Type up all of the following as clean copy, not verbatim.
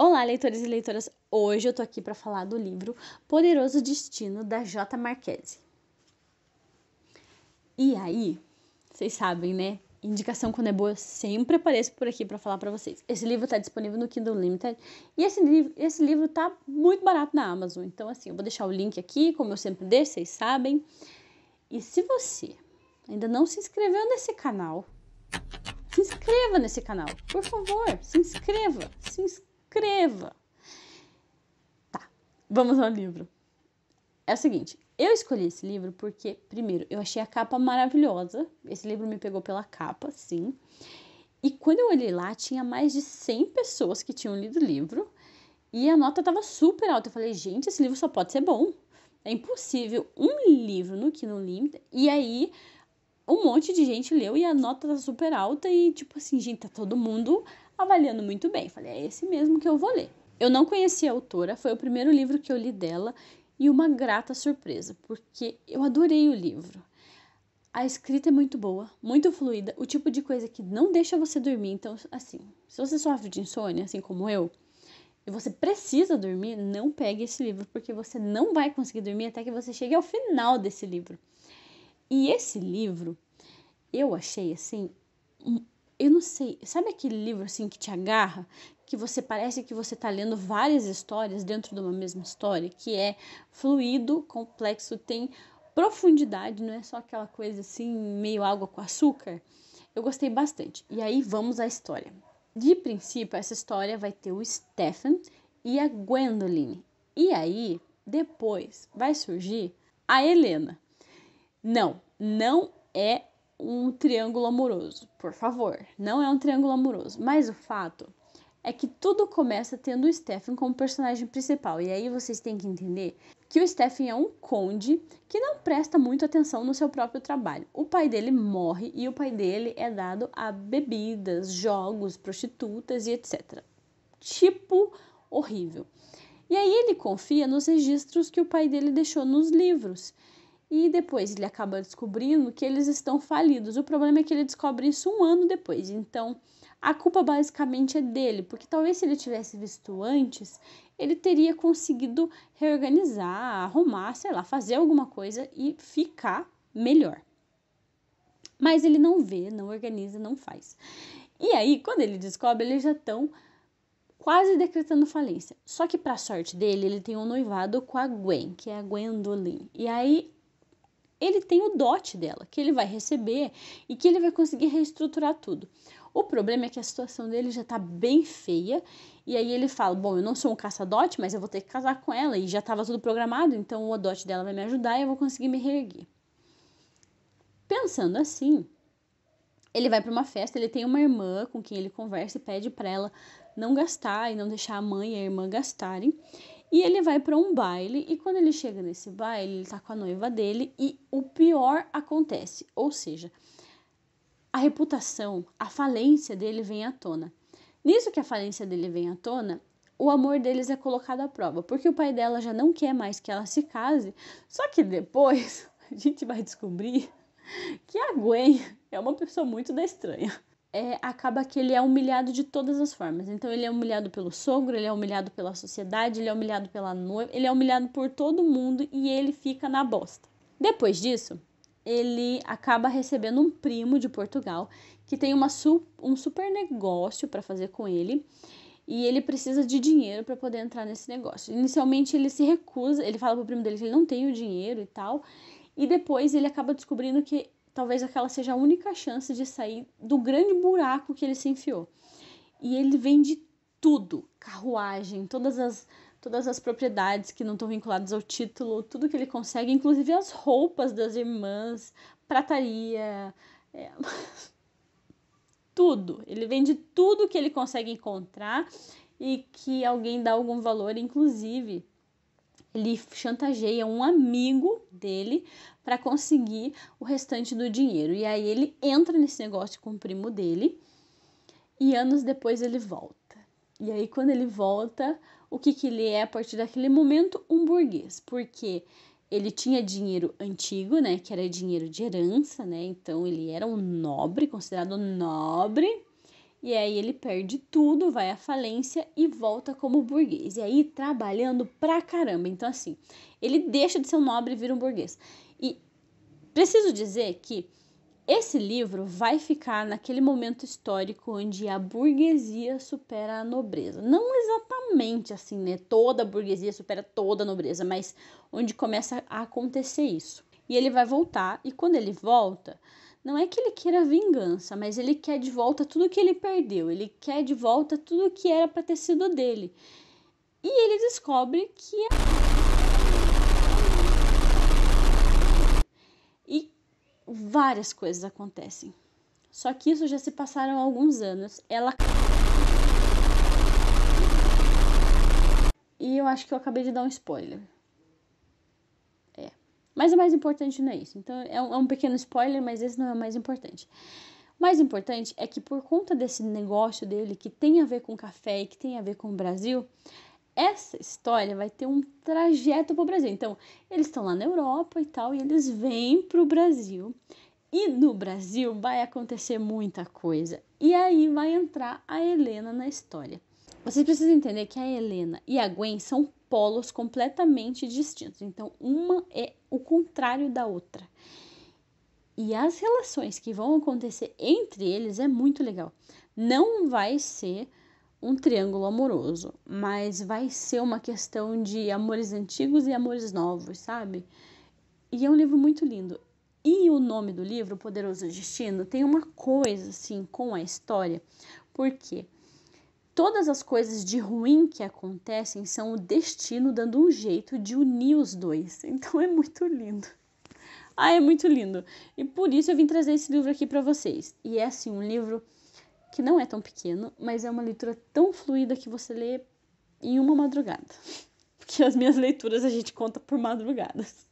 Olá, leitores e leitoras! Hoje eu tô aqui para falar do livro Poderoso Destino, da J. Marquez. E aí, vocês sabem, né? Indicação quando é boa, eu sempre apareço por aqui para falar para vocês. Esse livro tá disponível no Kindle Unlimited e esse livro tá muito barato na Amazon. Então, assim, eu vou deixar o link aqui, como eu sempre deixo, vocês sabem. E se você ainda não se inscreveu nesse canal, se inscreva nesse canal, por favor, se inscreva. Tá, vamos ao livro. É o seguinte, eu escolhi esse livro porque, primeiro, eu achei a capa maravilhosa. Esse livro me pegou pela capa, sim. E quando eu olhei lá, tinha mais de 100 pessoas que tinham lido o livro. E a nota tava super alta. Eu falei, gente, esse livro só pode ser bom. É impossível um livro no Kindle Unlimited. E aí, um monte de gente leu e a nota tá super alta. E tipo assim, gente, tá todo mundo avaliando muito bem. Eu falei, é esse mesmo que eu vou ler. Eu não conhecia a autora, foi o primeiro livro que eu li dela. E uma grata surpresa, porque eu adorei o livro. A escrita é muito boa, muito fluida, o tipo de coisa que não deixa você dormir. Então, assim, se você sofre de insônia, assim como eu, e você precisa dormir, não pegue esse livro, porque você não vai conseguir dormir até que você chegue ao final desse livro. E esse livro, eu achei, assim, eu não sei, sabe aquele livro, assim, que te agarra? Que você parece que você tá lendo várias histórias dentro de uma mesma história, que é fluido, complexo, tem profundidade, não é só aquela coisa assim, meio água com açúcar. Eu gostei bastante. E aí vamos à história. De princípio, essa história vai ter o Stephen e a Gwendoline. E aí, depois, vai surgir a Helena. Não é um triângulo amoroso, por favor, não é um triângulo amoroso, mas o fato é que tudo começa tendo o Stephen como personagem principal, e aí vocês têm que entender que o Stephen é um conde que não presta muito atenção no seu próprio trabalho. O pai dele morre e o pai dele é dado a bebidas, jogos, prostitutas e etc. Tipo horrível. E aí ele confia nos registros que o pai dele deixou nos livros. E depois ele acaba descobrindo que eles estão falidos. O problema é que ele descobre isso um ano depois. Então, a culpa basicamente é dele, porque talvez se ele tivesse visto antes, ele teria conseguido reorganizar, arrumar, sei lá, fazer alguma coisa e ficar melhor. Mas ele não vê, não organiza, não faz. E aí, quando ele descobre, eles já estão quase decretando falência. Só que, para sorte dele, ele tem um noivado com a Gwen, que é a Gwendoline. E aí ele tem o dote dela, que ele vai receber e que ele vai conseguir reestruturar tudo. O problema é que a situação dele já tá bem feia, e aí ele fala, bom, eu não sou um caça-dote, mas eu vou ter que casar com ela, e já tava tudo programado, então o dote dela vai me ajudar e eu vou conseguir me reerguer. Pensando assim, ele vai para uma festa, ele tem uma irmã com quem ele conversa e pede para ela não gastar e não deixar a mãe e a irmã gastarem. E ele vai para um baile, e quando ele chega nesse baile, ele tá com a noiva dele, e o pior acontece, ou seja, a reputação, a falência dele vem à tona. Nisso que a falência dele vem à tona, o amor deles é colocado à prova, porque o pai dela já não quer mais que ela se case, só que depois a gente vai descobrir que a Gwen é uma pessoa muito da estranha. Acaba que ele é humilhado de todas as formas. Então ele é humilhado pelo sogro, ele é humilhado pela sociedade, ele é humilhado pela noiva, ele é humilhado por todo mundo e ele fica na bosta. Depois disso, ele acaba recebendo um primo de Portugal que tem um super negócio para fazer com ele e ele precisa de dinheiro para poder entrar nesse negócio. Inicialmente ele se recusa, ele fala pro primo dele que ele não tem o dinheiro e tal, e depois ele acaba descobrindo que talvez aquela seja a única chance de sair do grande buraco que ele se enfiou. E ele vende tudo, carruagem, todas as propriedades que não estão vinculadas ao título, tudo que ele consegue, inclusive as roupas das irmãs, prataria, tudo. Ele vende tudo que ele consegue encontrar e que alguém dá algum valor, inclusive ele chantageia um amigo dele para conseguir o restante do dinheiro. E aí ele entra nesse negócio com o primo dele e anos depois ele volta. E aí quando ele volta, o que ele é a partir daquele momento? Um burguês, porque ele tinha dinheiro antigo, né, que era dinheiro de herança, né, então ele era um nobre, considerado nobre, E aí ele perde tudo, vai à falência e volta como burguês. E aí trabalhando pra caramba. Então assim, ele deixa de ser um nobre e vira um burguês. E preciso dizer que esse livro vai ficar naquele momento histórico onde a burguesia supera a nobreza. Não exatamente assim, né? Toda a burguesia supera toda a nobreza, mas onde começa a acontecer isso. E ele vai voltar, e quando ele volta, não é que ele queira vingança, mas ele quer de volta tudo que ele perdeu. Ele quer de volta tudo que era para ter sido dele. E ele descobre que e várias coisas acontecem. Só que isso já se passaram alguns anos. E eu acho que eu acabei de dar um spoiler. Mas o mais importante não é isso. Então é um pequeno spoiler, mas esse não é o mais importante. O mais importante é que por conta desse negócio dele, que tem a ver com café e que tem a ver com o Brasil, essa história vai ter um trajeto para o Brasil. Então, eles estão lá na Europa e tal, e eles vêm para o Brasil. E no Brasil vai acontecer muita coisa. E aí vai entrar a Helena na história. Vocês precisam entender que a Helena e a Gwen são polos completamente distintos. Então, uma é o contrário da outra. E as relações que vão acontecer entre eles é muito legal. Não vai ser um triângulo amoroso, mas vai ser uma questão de amores antigos e amores novos, sabe? E é um livro muito lindo. E o nome do livro, Poderoso Destino, tem uma coisa assim com a história, porque todas as coisas de ruim que acontecem são o destino dando um jeito de unir os dois. Então é muito lindo. Ah, é muito lindo. E por isso eu vim trazer esse livro aqui para vocês. E é assim, um livro que não é tão pequeno, mas é uma leitura tão fluida que você lê em uma madrugada. Porque as minhas leituras a gente conta por madrugadas.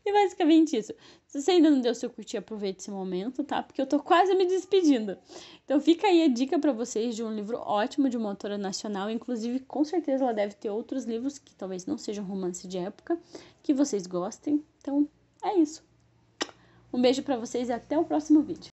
E basicamente isso. Se você ainda não deu seu curtir, aproveite esse momento, tá? Porque eu tô quase me despedindo. Então fica aí a dica pra vocês de um livro ótimo de uma autora nacional. Inclusive, com certeza ela deve ter outros livros que talvez não sejam romance de época, que vocês gostem. Então, é isso. Um beijo pra vocês e até o próximo vídeo.